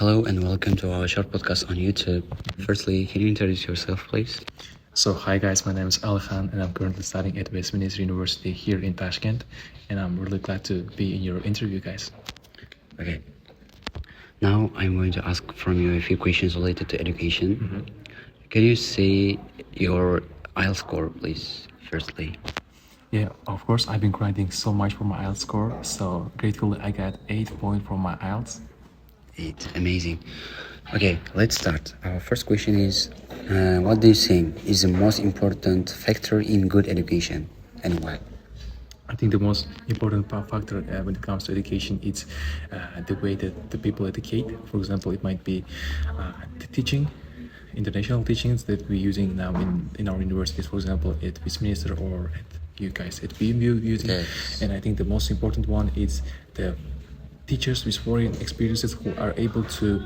Hello and welcome to our short podcast on YouTube. Firstly, can you introduce yourself, please? So hi guys, my name is Alhan and I'm currently studying at Westminster University here in Tashkent, and I'm really glad to be in your interview, guys. Okay. Now I'm going to ask from you a few questions related to education. Can you say your IELTS score, please, firstly? Yeah, of course, I've been grinding so much for my IELTS score, so gratefully I got 8 points from my IELTS. 8. Amazing. Okay, let's start. Our first question is, what do you think is the most important factor in good education and why? I think the most important factor when it comes to education is the way that the people educate. For example, it might be the teaching, international teachings that we're using now in our universities, for example, at Westminster or at you guys at BMU using. Yes. And I think the most important one is the teachers with foreign experiences who are able to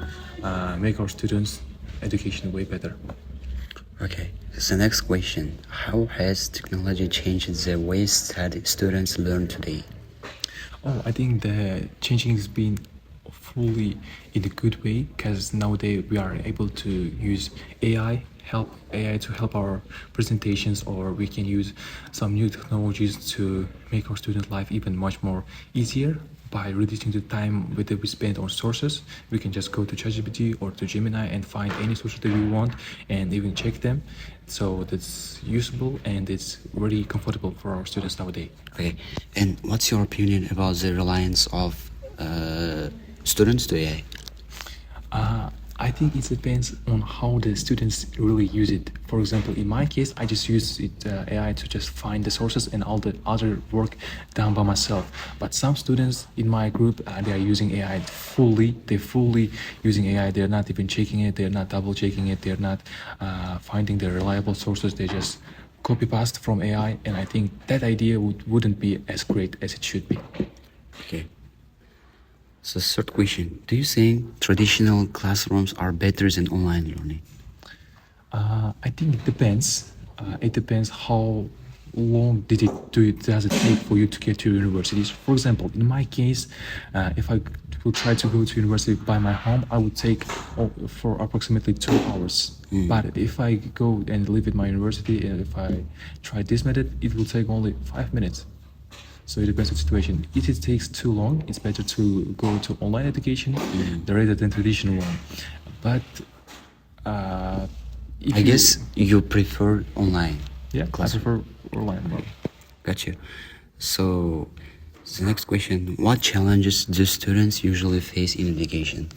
make our students' education way better. Okay, so the next question. How has technology changed the way students learn today? Oh, I think the changing has been fully in a good way, because nowadays we are able to use AI to help our presentations, or we can use some new technologies to make our student life even much more easier by reducing the time that we spend on sources. We can just go to ChatGPT or to Gemini and find any sources that we want and even check them. So that's usable and it's very comfortable for our students nowadays. Okay, and what's your opinion about the reliance of students to AI? I think it depends on how the students really use it. For example, in my case, I just use AI to just find the sources and all the other work done by myself. But some students in my group, they are using AI fully. They're fully using AI. They're not even checking it. They're not double checking it. They're not finding the reliable sources. They just copy paste from AI. And I think that idea wouldn't be as great as it should be. Okay. So third question, do you think traditional classrooms are better than online learning? I think it depends. It depends how long does it take for you to get to universities. For example, in my case, if I would try to go to university by my home, I would take for approximately 2 hours. But if I go and live at my university, and if I try this method, it will take only 5 minutes. So it depends on the situation. If it takes too long, it's better to go to online education rather than traditional one. But I guess you prefer online. Yeah, I prefer online one. Got you. So the next question, what challenges do students usually face in education?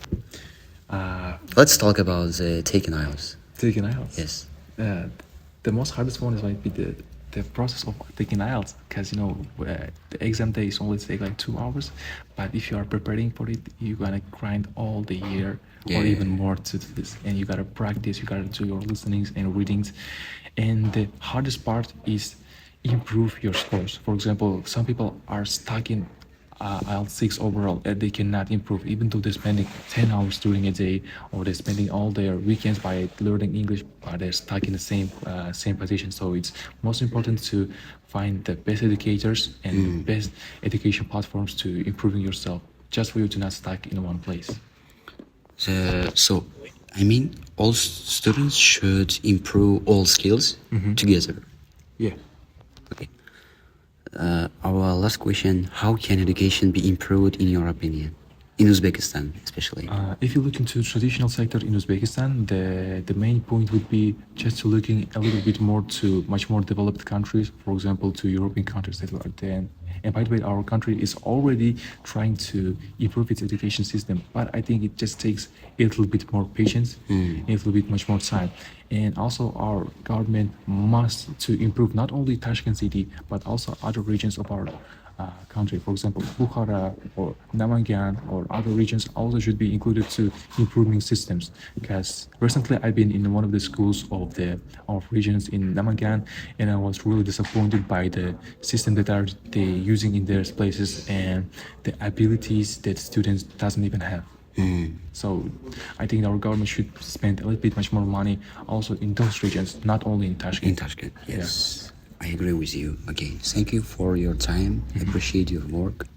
Let's talk about the taking IELTS. Taking IELTS. Yes. The most hardest one might be the process of taking IELTS, because the exam day is only take like 2 hours, but if you are preparing for it, you're gonna grind all the year or even more to this, and you gotta practice, you gotta do your listenings and readings, and the hardest part is improve your scores. For example, some people are stuck in IELTS 6 overall, and they cannot improve even though they're spending 10 hours during a day, or they're spending all their weekends by learning English, but they're stuck in the same position. So it's most important to find the best educators and best education platforms to improving yourself, just for you to not stuck in one place. So, I mean, all students should improve all skills together. Yeah. Okay. Our last question, how can education be improved in your opinion? In Uzbekistan, especially. If you look into traditional sector in Uzbekistan, the main point would be just to looking a little bit more to much more developed countries, for example, to European countries that are there. And by the way, our country is already trying to improve its education system, but I think it just takes a little bit more patience, a little bit much more time. And also our government must to improve not only Tashkent city, but also other regions of our country. For example, Bukhara or Namangan or other regions also should be included to improving systems. Because recently I've been in one of the schools of regions in Namangan, and I was really disappointed by the system that they using in their places and the abilities that students doesn't even have. So I think our government should spend a little bit much more money also in those regions, not only in Tashkent. In Tashkent, yes. I agree with you. Okay, thank you for your time. I appreciate your work.